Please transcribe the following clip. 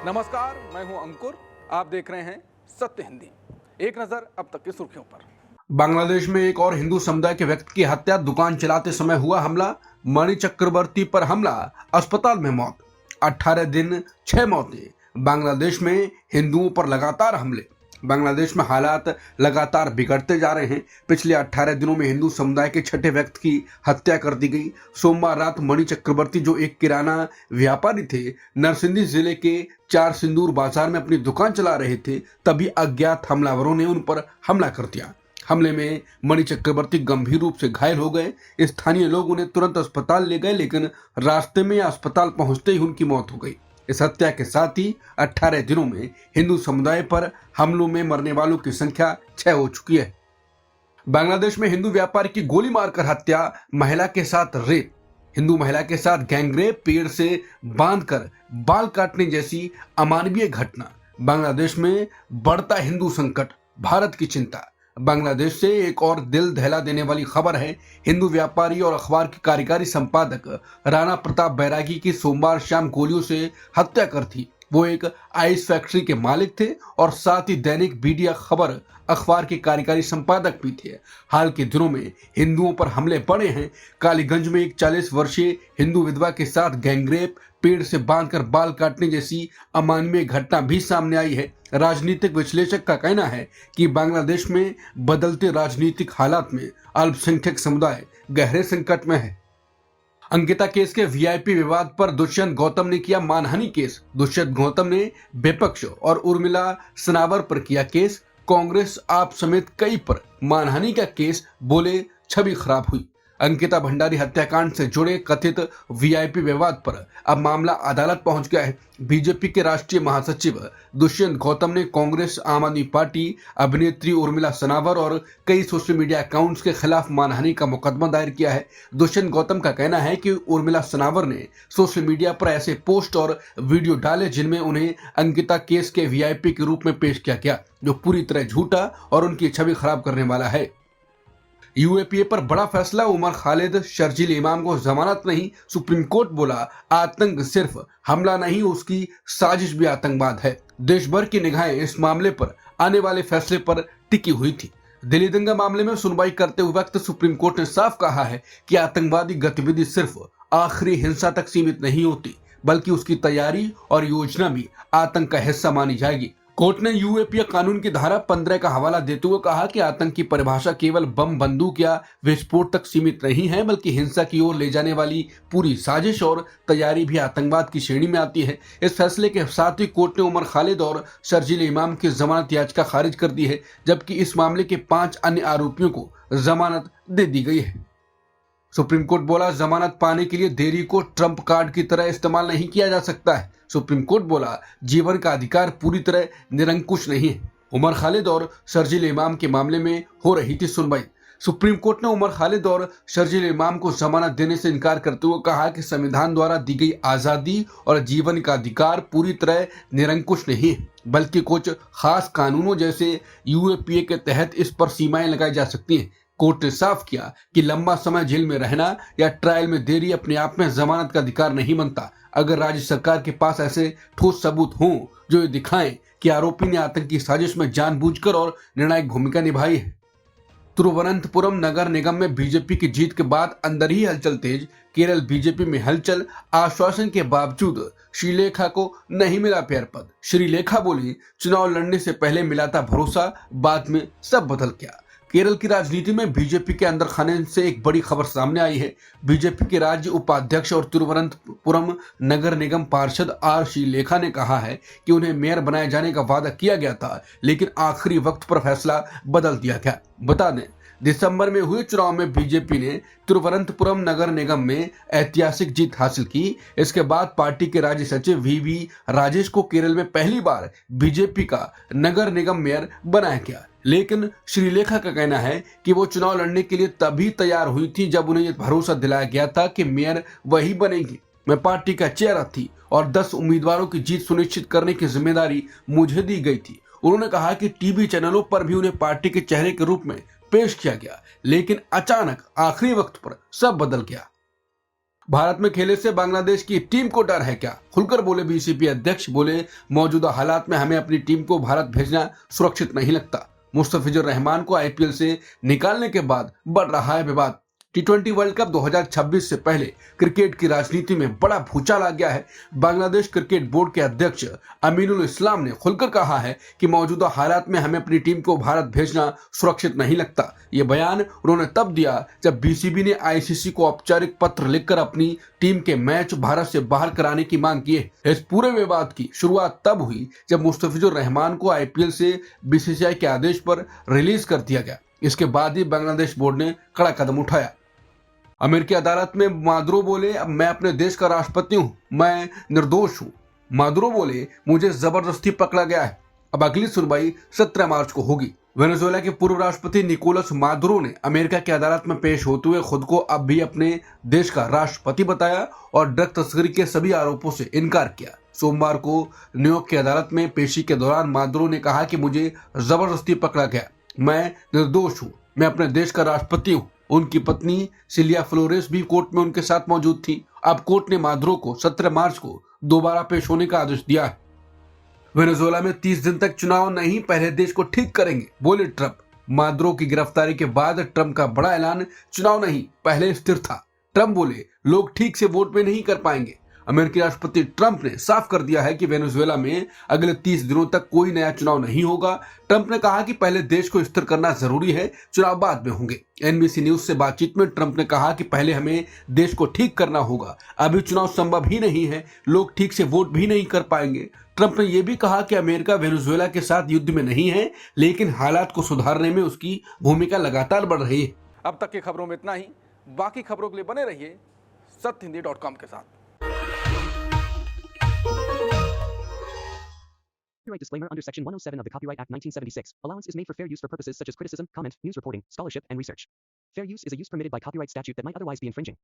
नमस्कार, मैं हूं अंकुर। आप देख रहे हैं सत्य हिंदी। एक नजर अब तक की सुर्खियों पर। बांग्लादेश में एक और हिंदू समुदाय के व्यक्ति की हत्या, दुकान चलाते समय हुआ हमला, मणि चक्रवर्ती पर हमला, अस्पताल में मौत। 18 दिन 6 मौतें। बांग्लादेश में हिंदुओं पर लगातार हमले। बांग्लादेश में हालात लगातार बिगड़ते जा रहे हैं। पिछले 18 दिनों में हिंदू समुदाय के छठे व्यक्ति की हत्या कर दी गई। सोमवार रात मणि चक्रवर्ती, जो एक किराना व्यापारी थे, नरसिंदी जिले के चार सिंदूर बाजार में अपनी दुकान चला रहे थे, तभी अज्ञात हमलावरों ने उन पर हमला कर दिया। हमले में मणि चक्रवर्ती गंभीर रूप से घायल हो गए। स्थानीय लोग उन्हें तुरंत अस्पताल ले गए, लेकिन रास्ते में अस्पताल पहुंचते ही उनकी मौत हो गई। इस हत्या के साथ ही 18 दिनों में हिंदू समुदाय पर हमलों में मरने वालों की संख्या 6 हो चुकी है। बांग्लादेश में हिंदू व्यापारी की गोली मारकर हत्या, महिला के साथ रेप, हिंदू महिला के साथ गैंगरेप, पेड़ से बांधकर बाल काटने जैसी अमानवीय घटना। बांग्लादेश में बढ़ता हिंदू संकट, भारत की चिंता। बांग्लादेश से एक और दिल दहला देने वाली खबर है। हिंदू व्यापारी और अखबार के कार्यकारी संपादक राणा प्रताप बैरागी की सोमवार शाम गोलियों से हत्या कर थी। वो एक आइस फैक्ट्री के मालिक थे और साथ ही दैनिक बीडिया खबर अखबार के कार्यकारी संपादक भी थे। हाल के दिनों में हिंदुओं पर हमले बढ़े हैं। कालीगंज में एक 40 वर्षीय हिंदू विधवा के साथ गैंगरेप, पेड़ से बांधकर बाल काटने जैसी अमानवीय घटना भी सामने आई है। राजनीतिक विश्लेषक का कहना है कि बांग्लादेश में बदलते राजनीतिक हालात में अल्पसंख्यक समुदाय गहरे संकट में है। अंकिता केस के वीआईपी विवाद पर दुष्यंत गौतम ने किया मानहानि केस। दुष्यंत गौतम ने विपक्ष और उर्मिला सनावर पर किया केस। कांग्रेस, आप समेत कई पर मानहानि का केस, बोले छवि खराब हुई। अंकिता भंडारी हत्याकांड से जुड़े कथित वीआईपी विवाद पर अब मामला अदालत पहुंच गया है। बीजेपी के राष्ट्रीय महासचिव दुष्यंत गौतम ने कांग्रेस, आम आदमी पार्टी, अभिनेत्री उर्मिला सनावर और कई सोशल मीडिया अकाउंट्स के खिलाफ मानहानि का मुकदमा दायर किया है। दुष्यंत गौतम का कहना है कि उर्मिला सनावर ने सोशल मीडिया पर ऐसे पोस्ट और वीडियो डाले जिनमें उन्हें अंकिता केस के वीआईपी के रूप में पेश किया गया, जो पूरी तरह झूठा और उनकी छवि खराब करने वाला है। यूएपीए पर बड़ा फैसला, उमर खालिद, शर्जील इमाम को जमानत नहीं। सुप्रीम कोर्ट बोला, आतंक सिर्फ हमला नहीं, उसकी साजिश भी आतंकवाद है। देश भर की निगाहें इस मामले पर आने वाले फैसले पर टिकी हुई थी। दिल्ली दंगा मामले में सुनवाई करते हुए वक्त सुप्रीम कोर्ट ने साफ कहा है कि आतंकवादी गतिविधि सिर्फ आखिरी हिंसा तक सीमित नहीं होती, बल्कि उसकी तैयारी और योजना भी आतंक का हिस्सा मानी जाएगी। कोर्ट ने यूएपीए कानून की धारा 15 का हवाला देते हुए कहा कि आतंक की परिभाषा केवल बम, बंदूक या विस्फोट तक सीमित नहीं है, बल्कि हिंसा की ओर ले जाने वाली पूरी साजिश और तैयारी भी आतंकवाद की श्रेणी में आती है। इस फैसले के साथ ही कोर्ट ने उमर खालिद और शर्जील इमाम की जमानत याचिका खारिज कर दी है, जबकि इस मामले के 5 अन्य आरोपियों को जमानत दे दी गई है। सुप्रीम कोर्ट बोला, जमानत पाने के लिए देरी को ट्रम्प कार्ड की तरह इस्तेमाल नहीं किया जा सकता है। सुप्रीम कोर्ट बोला, जीवन का अधिकार पूरी तरह निरंकुश नहीं है। उमर खालिद और शर्जील इमाम के मामले में हो रही थी सुनवाई। सुप्रीम कोर्ट ने उमर खालिद और शर्जील इमाम को जमानत देने से इनकार करते हुए कहा कि संविधान द्वारा दी गई आजादी और जीवन का अधिकार पूरी तरह निरंकुश नहीं है, बल्कि कुछ खास कानूनों जैसे यूएपीए के तहत इस पर सीमाएं लगाई जा सकती हैं। कोर्ट ने साफ किया कि लंबा समय जेल में रहना या ट्रायल में देरी अपने आप में जमानत का अधिकार नहीं बनता, अगर राज्य सरकार के पास ऐसे ठोस सबूत हों जो ये दिखाएं कि आरोपी ने आतंकी साजिश में जानबूझकर और निर्णायक भूमिका निभाई है। तिरुवनंतपुरम नगर निगम में बीजेपी की जीत के बाद अंदर ही हलचल तेज। केरल बीजेपी में हलचल, आश्वासन के बावजूद श्रीलेखा को नहीं मिला मेयर पद। श्रीलेखा बोली, चुनाव लड़ने से पहले मिला था भरोसा, बाद में सब बदल गया। केरल की राजनीति में बीजेपी के अंदर खाने से एक बड़ी खबर सामने आई है। बीजेपी के राज्य उपाध्यक्ष और तिरुवनंतपुरम नगर निगम पार्षद आर श्रीलेखा ने कहा है कि उन्हें मेयर बनाए जाने का वादा किया गया था, लेकिन आखिरी वक्त पर फैसला बदल दिया गया। बता दें, दिसंबर में हुए चुनाव में बीजेपी ने तिरुवनंतपुरम नगर निगम में ऐतिहासिक जीत हासिल की। इसके बाद पार्टी के राज्य सचिव वीवी राजेश को केरल में पहली बार बीजेपी का नगर निगम मेयर बनाया गया। लेकिन श्रीलेखा का कहना है कि वो चुनाव लड़ने के लिए तभी तैयार हुई थी जब उन्हें यह भरोसा दिलाया गया था कि मेयर वही बनेंगी। मैं पार्टी का चेहरा थी और 10 उम्मीदवारों की जीत सुनिश्चित करने की जिम्मेदारी मुझे दी गई थी। उन्होंने कहा कि टीवी चैनलों पर भी उन्हें पार्टी के चेहरे के रूप में पेश किया गया, लेकिन अचानक आखिरी वक्त पर सब बदल गया। भारत में खेले से बांग्लादेश की टीम को डर है क्या, खुलकर बोले बीसीपी अध्यक्ष। बोले मौजूदा हालात में हमें अपनी टीम को भारत भेजना सुरक्षित नहीं लगता। मुस्तफिजुर रहमान को आईपीएल से निकालने के बाद बढ़ रहा है विवाद। टी20 वर्ल्ड कप 2026 से पहले क्रिकेट की राजनीति में बड़ा भूचाल आ गया है। बांग्लादेश क्रिकेट बोर्ड के अध्यक्ष अमीनुल इस्लाम ने खुलकर कहा है कि मौजूदा हालात में हमें अपनी टीम को भारत भेजना सुरक्षित नहीं लगता। ये बयान उन्होंने तब दिया जब बीसीबी ने आईसीसी को औपचारिक पत्र लिखकर अपनी टीम के मैच भारत से बाहर कराने की मांग की है। इस पूरे विवाद की शुरुआत तब हुई जब मुस्तफिजुर रहमान को आईपीएल से बीसीसीआई के आदेश पर रिलीज कर दिया गया। इसके बाद ही बांग्लादेश बोर्ड ने कड़ा कदम उठाया। अमेरिकी अदालत में मादुरो बोले, अब मैं अपने देश का राष्ट्रपति हूं, मैं निर्दोष हूं। मादुरो बोले, मुझे जबरदस्ती पकड़ा गया है। अब अगली सुनवाई 17 मार्च को होगी। वेनेजुएला के पूर्व राष्ट्रपति निकोलस मादुरो ने अमेरिका की अदालत में पेश होते हुए खुद को अब भी अपने देश का राष्ट्रपति बताया और ड्रग तस्करी के सभी आरोपों से इनकार किया। सोमवार को न्यूयॉर्क की अदालत में पेशी के दौरान मादुरो ने कहा कि मुझे जबरदस्ती पकड़ा गया, मैं निर्दोष हूँ, मैं अपने देश का राष्ट्रपति हूँ। उनकी पत्नी सिलिया फ्लोरेस भी कोर्ट में उनके साथ मौजूद थी। अब कोर्ट ने मादुरो को 17 मार्च को दोबारा पेश होने का आदेश दिया है। वेनेजुएला में 30 दिन तक चुनाव नहीं, पहले देश को ठीक करेंगे, बोले ट्रंप। मादुरो की गिरफ्तारी के बाद ट्रंप का बड़ा ऐलान, चुनाव नहीं, पहले स्थिरता। ट्रंप बोले, लोग ठीक से वोट में नहीं कर पाएंगे। अमेरिकी राष्ट्रपति ट्रंप ने साफ कर दिया है कि वेनेजुएला में अगले 30 दिनों तक कोई नया चुनाव नहीं होगा। ट्रंप ने कहा कि पहले देश को स्थिर करना जरूरी है, चुनाव बाद में होंगे। एनबीसी न्यूज से बातचीत में ट्रंप ने कहा कि पहले हमें देश को ठीक करना होगा, अभी चुनाव संभव ही नहीं है, लोग ठीक से वोट भी नहीं कर पाएंगे। ट्रंप ने यह भी कहा कि अमेरिका वेनेजुएला के साथ युद्ध में नहीं है, लेकिन हालात को सुधारने में उसकी भूमिका लगातार बढ़ रही है। अब तक की खबरों में इतना ही। बाकी खबरों के लिए बने रहिए सत्यहिंदी.com के साथ। Copyright disclaimer under Section 107 of the Copyright Act 1976. Allowance is made for fair use for purposes such as criticism, comment, news reporting, scholarship, and research. Fair use is a use permitted by copyright statute that might otherwise be infringing.